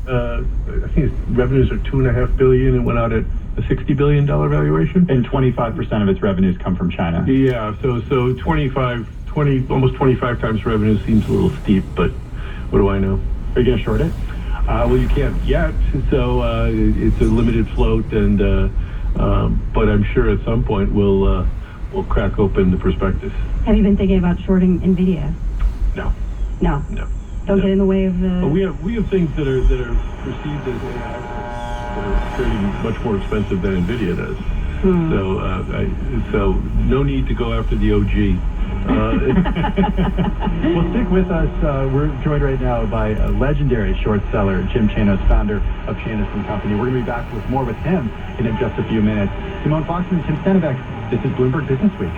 I think revenues are $2.5 billion and went out at a $60 billion valuation. And 25% of its revenues come from China. Yeah, so 20, almost 25 times revenue seems a little steep, but what do I know? Are you going to short it? Well, you can't yet, so it's a limited float, and but I'm sure at some point we'll crack open the prospectus. Have you been thinking about shorting NVIDIA? No. No. Don't get in the way of the. Well, we have things that are perceived as AI that are trading much more expensive than NVIDIA does. So no need to go after the OG. Well, stick with us. We're joined right now by a legendary short seller, Jim Chanos, founder of Chanos & Company. We're going to be back with more with him in just a few minutes. Simone Foxman, Tim Stenevec, this is Bloomberg Business Week.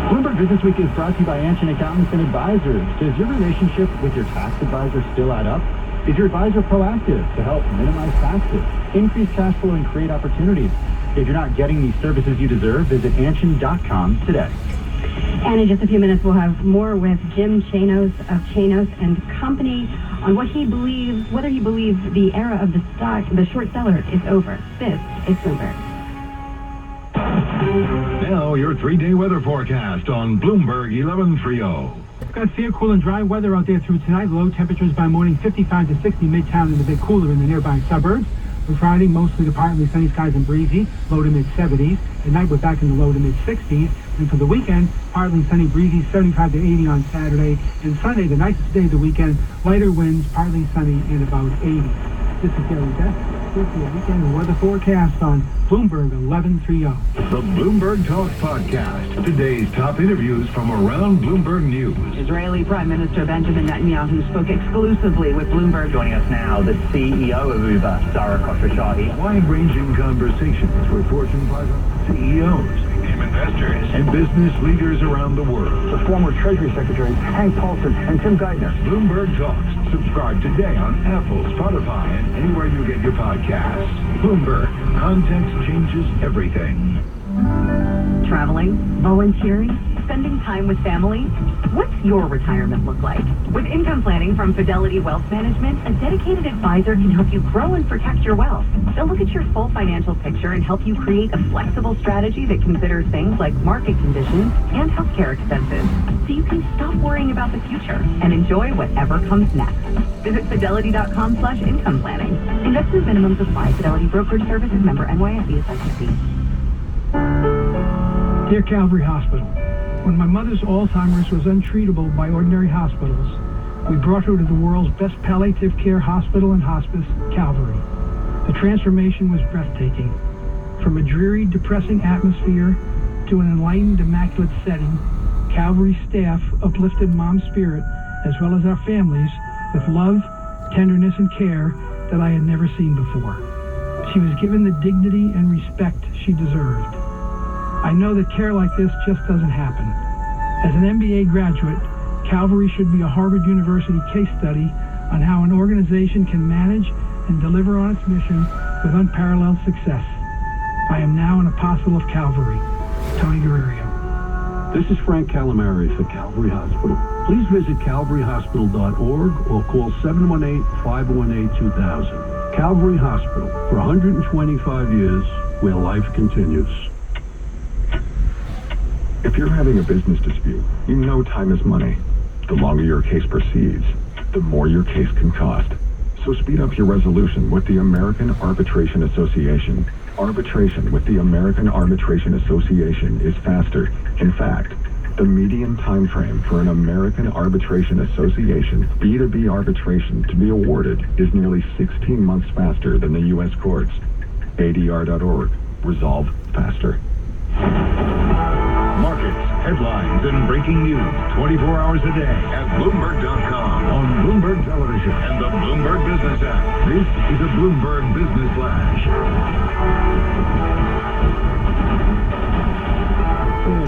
Bloomberg Business Week is brought to you by Anshin Accountants and Advisors. Does your relationship with your tax advisor still add up? Is your advisor proactive to help minimize taxes, increase cash flow, and create opportunities? If you're not getting these services you deserve, visit Anshin.com today. And in just a few minutes, we'll have more with Jim Chanos of Chanos & Company on what he believes, whether he believes the era of the short seller is over. This is Bloomberg. Now, your 3-day weather forecast on Bloomberg 1130. Got fair, cool, and dry weather out there through tonight. Low temperatures by morning 55 to 60 midtown and a bit cooler in the nearby suburbs. For Friday, mostly to partly sunny skies and breezy, low to mid-70s. At night, we're back in the low to mid-60s. And for the weekend, partly sunny, breezy, 75 to 80 on Saturday. And Sunday, the nicest day of the weekend, lighter winds, partly sunny, and about 80. This is Gary Best. Here's your weekend weather forecast on Bloomberg 1130. The Bloomberg Talks Podcast. Today's top interviews from around Bloomberg News. Israeli Prime Minister Benjamin Netanyahu spoke exclusively with Bloomberg. Joining us now, the CEO of Uber, Dara Khosrowshahi. Wide-ranging conversations with Fortune 500 CEOs, investors, and business leaders around the world. The former Treasury Secretaries Hank Paulson and Tim Geithner. Bloomberg Talks. Subscribe today on Apple, Spotify, and anywhere you get your podcasts. Bloomberg. Context changes everything. Traveling, volunteering, spending time with family. What's your retirement look like? With income planning from Fidelity Wealth Management, a dedicated advisor can help you grow and protect your wealth. They'll look at your full financial picture and help you create a flexible strategy that considers things like market conditions and healthcare expenses, so you can stop worrying about the future and enjoy whatever comes next. Visit fidelity.com/income planning. Investment minimums apply. Fidelity Brokerage Services, member NYSE SIPC. Dear Calvary Hospital, when my mother's Alzheimer's was untreatable by ordinary hospitals, we brought her to the world's best palliative care hospital and hospice, Calvary. The transformation was breathtaking. From a dreary, depressing atmosphere to an enlightened, immaculate setting, Calvary staff uplifted Mom's spirit, as well as our families, with love, tenderness, and care that I had never seen before. She was given the dignity and respect she deserved. I know that care like this just doesn't happen. As an MBA graduate, Calvary should be a Harvard University case study on how an organization can manage and deliver on its mission with unparalleled success. I am now an apostle of Calvary. Tony Guerrero. This is Frank Calamari for Calvary Hospital. Please visit calvaryhospital.org or call 718-518-2000. Calvary Hospital, for 125 years, where life continues. If you're having a business dispute, you know time is money. The longer your case proceeds, the more your case can cost. So speed up your resolution with the American Arbitration Association. Arbitration with the American Arbitration Association is faster. In fact, the median time frame for an American Arbitration Association B2B arbitration to be awarded is nearly 16 months faster than the U.S. courts. ADR.org. Resolve faster. Markets, headlines, and breaking news 24 hours a day at Bloomberg.com, on Bloomberg Television, and the Bloomberg Business app. This is a Bloomberg Business Flash.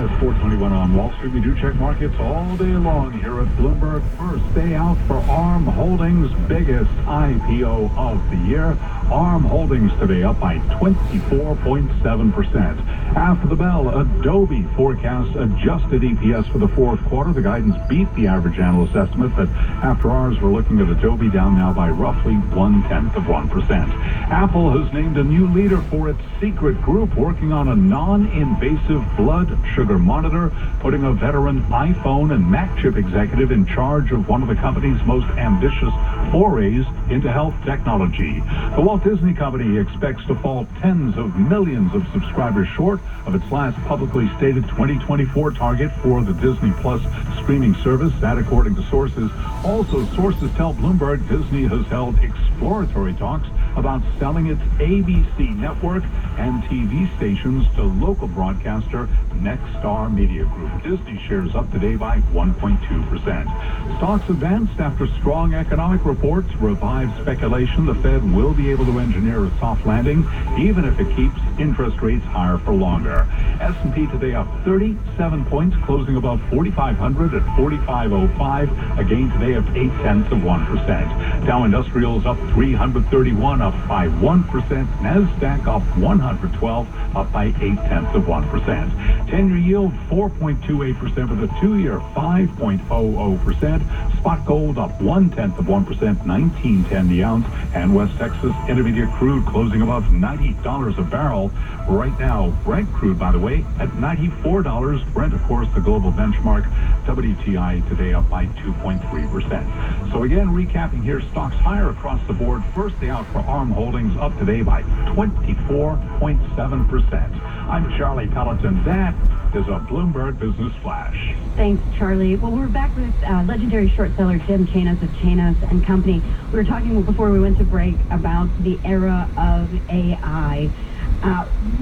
It's 4:21 on Wall Street. We do check markets all day long here at Bloomberg. First day out for ARM Holdings' biggest IPO of the year. ARM Holdings today up by 24.7%. After the bell, Adobe forecasts adjusted EPS for the fourth quarter. The guidance beat the average analyst estimate, but after hours, we're looking at Adobe down now by roughly 0.1%. Apple has named a new leader for its secret group working on a non-invasive blood sugar monitor, putting a veteran iPhone and Mac chip executive in charge of one of the company's most ambitious forays into health technology. The Walt Disney Company expects to fall tens of millions of subscribers short of its last publicly stated 2024 target for the Disney Plus streaming service. That, according to sources. Also, sources tell Bloomberg Disney has held exploratory talks about selling its ABC network and TV stations to local broadcaster Nexstar Media Group. Disney shares up today by 1.2%. Stocks advanced after strong economic reports revived speculation the Fed will be able to engineer a soft landing, even if it keeps interest rates higher for longer. S&P today up 37 points, closing above 4,500 at 4,505, a gain today of 0.8%. Dow Industrials up 331, up by 1%. NASDAQ up 112, up by 0.8%. 10-year yield 4.28% for the 2-year, 5.00%. Spot gold up 0.1%, $19.10 the ounce. And West Texas Intermediate crude closing above $90 a barrel. Right now, Brent crude, by the way, at $94. Brent, of course, the global benchmark. WTI today up by 2.3%. So again, recapping here, stocks higher across the board. First day out for ARM Holdings, up today by 24.7%. I'm Charlie Pelleton. That is a Bloomberg Business Flash. Thanks, Charlie. Well, we're back with legendary short seller Jim Chanos of Chanos and Company. We were talking before we went to break about the era of AI.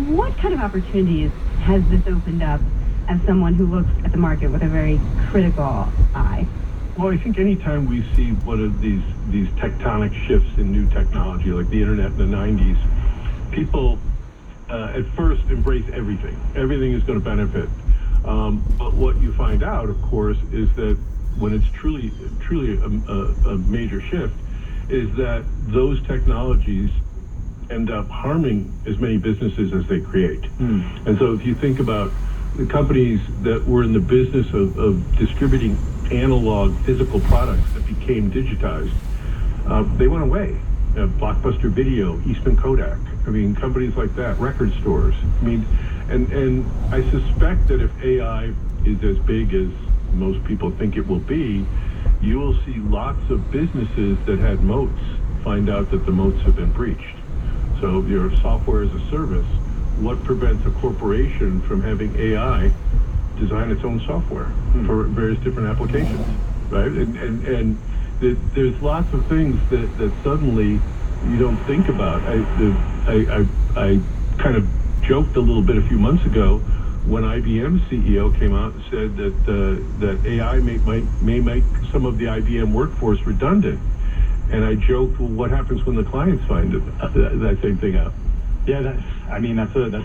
What kind of opportunities has this opened up as someone who looks at the market with a very critical eye? Well, I think anytime we see one of these tectonic shifts in new technology, like the internet in the 90s, people at first embrace everything. Everything is going to benefit. But what you find out, of course, is that when it's truly a major shift, is that those technologies end up harming as many businesses as they create. And so if you think about the companies that were in the business of distributing analog physical products that became digitized, they went away. Blockbuster Video, Eastman Kodak, I mean, companies like that, record stores. I mean, and I suspect that if AI is as big as most people think it will be, you will see lots of businesses that had moats find out that the moats have been breached. So your software as a service, what prevents a corporation from having AI design its own software for various different applications, right? And there's lots of things that suddenly you don't think about. I kind of joked a little bit a few months ago when IBM's CEO came out and said that AI may make some of the IBM workforce redundant. And I joked, well, what happens when the clients find that same thing out? Yeah, that's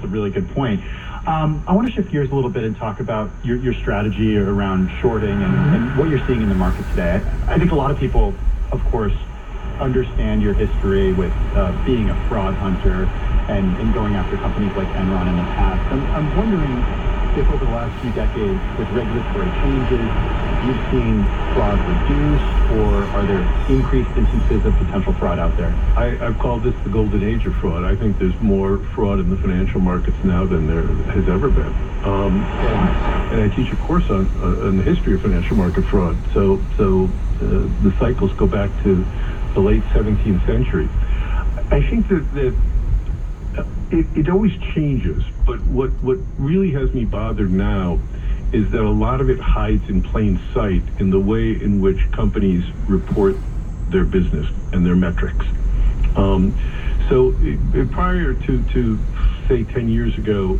a really good point. I want to shift gears a little bit and talk about your strategy around shorting and what you're seeing in the market today. I think a lot of people, of course, understand your history with being a fraud hunter and going after companies like Enron in the past. I'm wondering if over the last few decades, with regulatory changes, you've seen fraud reduce, or are there increased instances of potential fraud out there? I've called this the golden age of fraud. I think there's more fraud in the financial markets now than there has ever been. And I teach a course on the history of financial market fraud. So the cycles go back to the late 17th century. I think that it always changes, but what really has me bothered now is that a lot of it hides in plain sight in the way in which companies report their business and their metrics. So prior to say 10 years ago,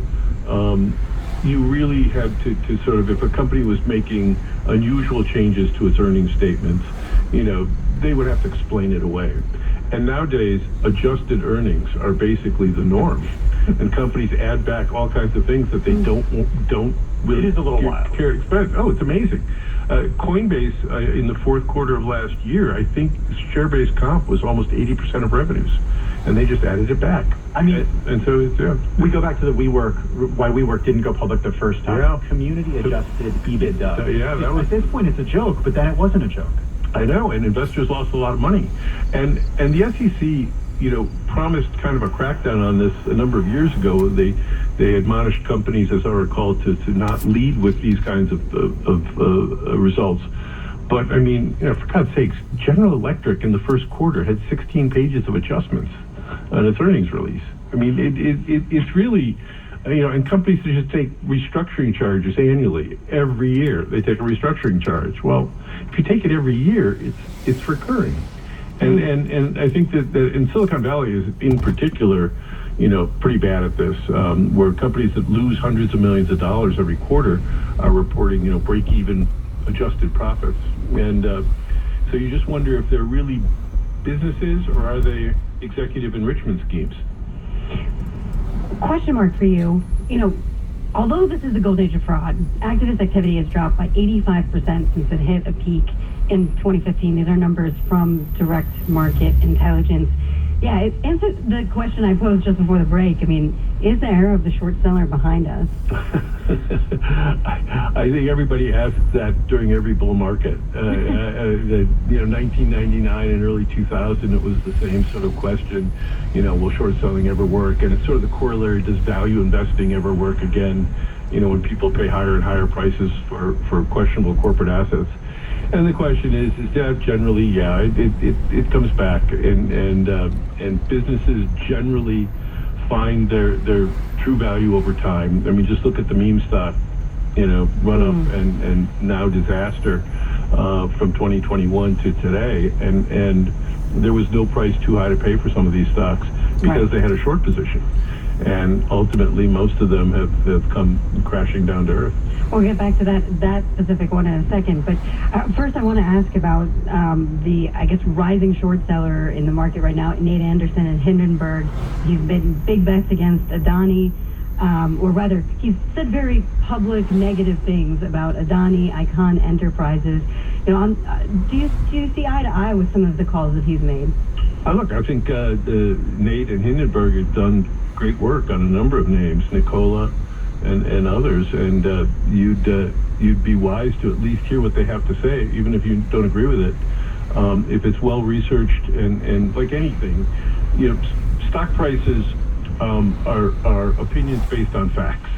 you really had to sort of, if a company was making unusual changes to its earnings statements, they would have to explain it away. And nowadays, adjusted earnings are basically the norm. And companies add back all kinds of things that they don't really it is a little wild. care to expense. Oh, it's amazing. Coinbase, in the fourth quarter of last year, I think share-based comp was almost 80% of revenues, and they just added it back. I mean, and so it's, we go back to the why WeWork didn't go public the first time. Yeah. Community-adjusted EBITDA. Yeah, that was... At this point, it's a joke, but then it wasn't a joke. I know, and investors lost a lot of money. And the SEC, promised kind of a crackdown on this a number of years ago. They admonished companies, as I recall, to not lead with these kinds of results. But, I mean, for God's sakes, General Electric in the first quarter had 16 pages of adjustments on its earnings release. I mean, it's really... and companies that just take restructuring charges annually. Every year they take a restructuring charge. Well, if you take it every year, it's recurring. And I think that in Silicon Valley is in particular, pretty bad at this, where companies that lose hundreds of millions of dollars every quarter are reporting, break-even adjusted profits. And so you just wonder if they're really businesses or are they executive enrichment schemes? Question mark for you. Although this is the golden age of fraud, activist activity has dropped by 85% since it hit a peak in 2015. These are numbers from Direct Market Intelligence. Yeah, it answers the question I posed just before the break. I mean, is the era of the short seller behind us? I think everybody asks that during every bull market. 1999 and early 2000, it was the same sort of question. Will short selling ever work? And it's sort of the corollary: does value investing ever work again? When people pay higher and higher prices for questionable corporate assets. And the question is that generally, it comes back, and businesses generally find their true value over time. I mean, just look at the meme stock, run up and now disaster from 2021 to today, and there was no price too high to pay for some of these stocks because they had a short position, and ultimately most of them have come crashing down to earth. We'll get back to that specific one in a second, but first I want to ask about the, rising short seller in the market right now, Nate Anderson and Hindenburg. He's made big bets against Adani, or rather, he's said very public negative things about Adani, Icahn Enterprises. Do you see eye to eye with some of the calls that he's made? Look, I think Nate and Hindenburg have done great work on a number of names, Nicola and others, and you'd be wise to at least hear what they have to say, even if you don't agree with it. If it's well researched, and like anything, stock prices are opinions based on facts,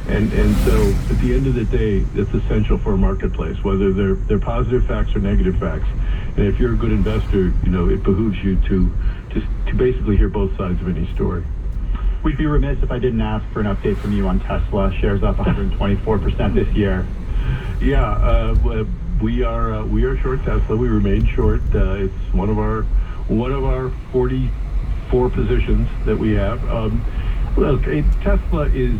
and so at the end of the day, it's essential for a marketplace, whether they're positive facts or negative facts. And if you're a good investor, it behooves you to basically hear both sides of any story. We'd be remiss if I didn't ask for an update from you on Tesla. Shares up 124% this year. Yeah, we are short Tesla. We remain short. It's one of our 44 positions that we have. Look, Tesla is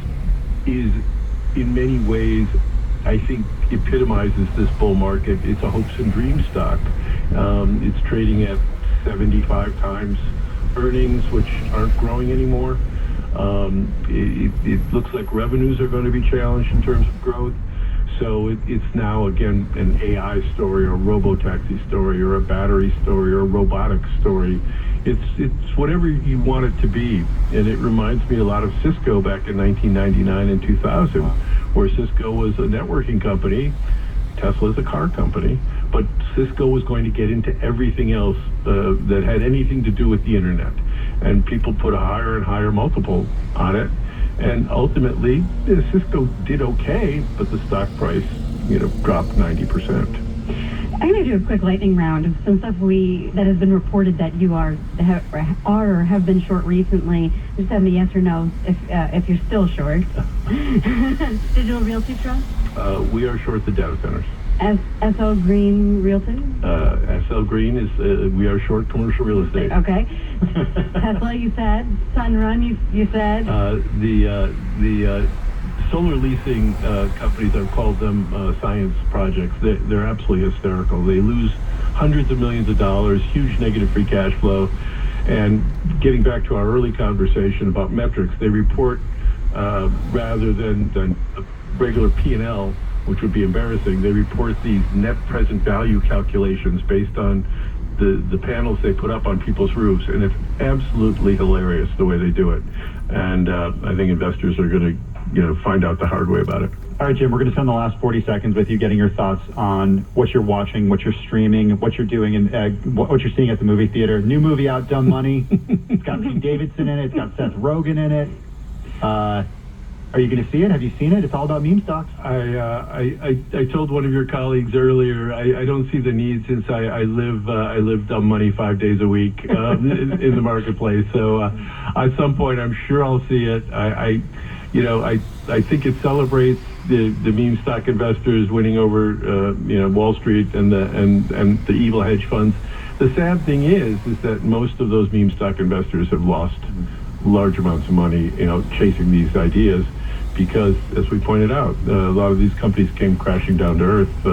in many ways, I think, epitomizes this bull market. It's a hopes and dreams stock. It's trading at 75 times earnings, which aren't growing anymore. It looks like revenues are going to be challenged in terms of growth. So it's now, again, an AI story or a robo-taxi story or a battery story or a robotics story. It's whatever you want it to be. And it reminds me a lot of Cisco back in 1999 and 2000, where Cisco was a networking company. Tesla is a car company. But Cisco was going to get into everything else that had anything to do with the internet. And people put a higher and higher multiple on it. And ultimately, Cisco did okay, but the stock price, dropped 90%. I'm going to do a quick lightning round of some stuff that has been reported that you are or have been short recently. Just have me yes or no if you're still short. Digital Realty Trust? We are short the data centers. SL Green Realty? SL Green is, we are short commercial real estate. Okay. Tesla, you said. Sunrun, you said. The solar leasing companies, I've called them science projects. They're absolutely hysterical. They lose hundreds of millions of dollars, huge negative free cash flow. And getting back to our early conversation about metrics, they report rather than a regular P&L, which would be embarrassing. They report these net present value calculations based on the panels they put up on people's roofs, and it's absolutely hilarious the way they do it. And I think investors are going to find out the hard way about it. All right, Jim, we're going to spend the last 40 seconds with you getting your thoughts on what you're watching, what you're streaming, what you're doing, and what you're seeing at the movie theater. New movie out, Dumb Money. It's got Pete Davidson in it. It's got Seth Rogen in it. Are you going to see it? Have you seen it? It's all about meme stocks. I told one of your colleagues earlier, I don't see the need since I live Dumb Money 5 days a week in the marketplace. So at some point, I'm sure I'll see it. I think it celebrates the meme stock investors winning over Wall Street and the evil hedge funds. The sad thing is that most of those meme stock investors have lost large amounts of money, chasing these ideas, because, as we pointed out, a lot of these companies came crashing down to earth,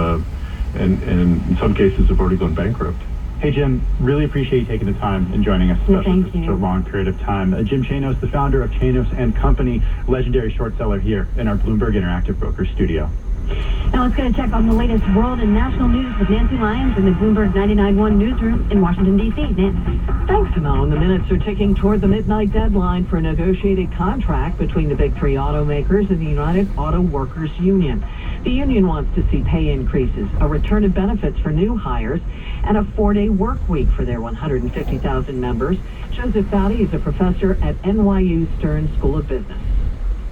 and in some cases have already gone bankrupt. Hey, Jim, really appreciate you taking the time and joining us, especially for such a long period of time. Jim Chanos, the founder of Chanos and Company, legendary short seller here in our Bloomberg Interactive Brokers studio. Now let's get a check on the latest world and national news with Nancy Lyons in the Bloomberg 99.1 newsroom in Washington, D.C. Nancy. Thanks, Simone. The minutes are ticking toward the midnight deadline for a negotiated contract between the big three automakers and the United Auto Workers Union. The union wants to see pay increases, a return of benefits for new hires, and a 4-day work week for their 150,000 members. Joseph Foudy is a professor at NYU Stern School of Business.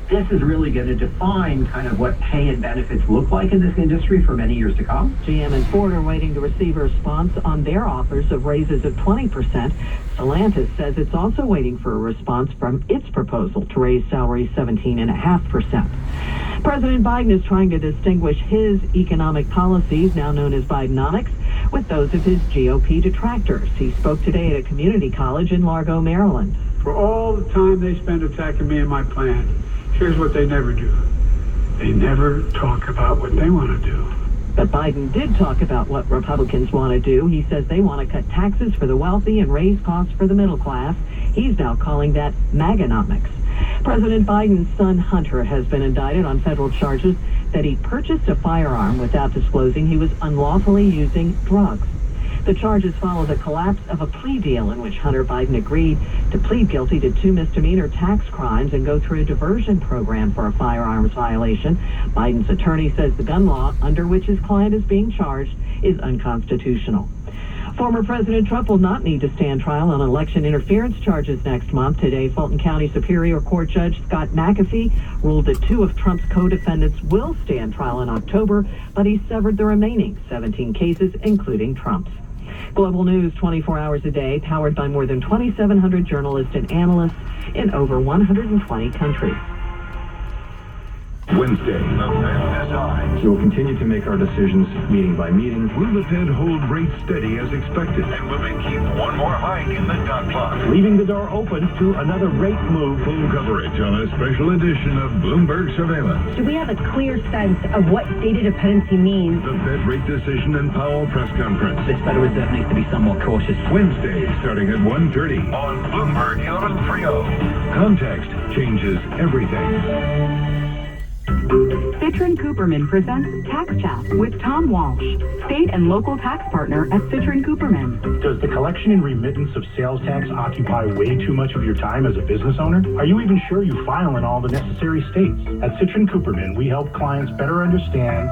This is really going to define kind of what pay and benefits look like in this industry for many years to come. GM and Ford are waiting to receive a response on their offers of raises of 20%. Stellantis says it's also waiting for a response from its proposal to raise salaries 17.5%. President Biden is trying to distinguish his economic policies, now known as Bidenomics, with those of his GOP detractors. He spoke today at a community college in Largo, Maryland. For all the time they spend attacking me and my plan, here's what they never do. They never talk about what they want to do. But Biden did talk about what Republicans want to do. He says they want to cut taxes for the wealthy and raise costs for the middle class. He's now calling that MAGAnomics. President Biden's son Hunter has been indicted on federal charges that he purchased a firearm without disclosing he was unlawfully using drugs. The charges follow the collapse of a plea deal in which Hunter Biden agreed to plead guilty to 2 misdemeanor tax crimes and go through a diversion program for a firearms violation. Biden's attorney says the gun law under which his client is being charged is unconstitutional. Former President Trump will not need to stand trial on election interference charges next month. Today, Fulton County Superior Court Judge Scott McAfee ruled that 2 of Trump's co-defendants will stand trial in October, but he severed the remaining 17 cases, including Trump's. Global news 24 hours a day, powered by more than 2,700 journalists and analysts in over 120 countries. Wednesday, the Fed decides. We will continue to make our decisions meeting by meeting. Will the Fed hold rates steady as expected? And will they keep one more hike in the dot plot? Leaving the door open to another rate move. Full coverage on a special edition of Bloomberg Surveillance. Do we have a clear sense of what data dependency means? The Fed rate decision and Powell press conference. This Federal Reserve needs to be somewhat cautious. Wednesday, starting at 1:30 on Bloomberg 1130. Context changes everything. Citrin Cooperman presents Tax Chat with Tom Walsh, state and local tax partner at Citrin Cooperman. Does the collection and remittance of sales tax occupy way too much of your time as a business owner? Are you even sure you file in all the necessary states? At Citrin Cooperman, we help clients better understand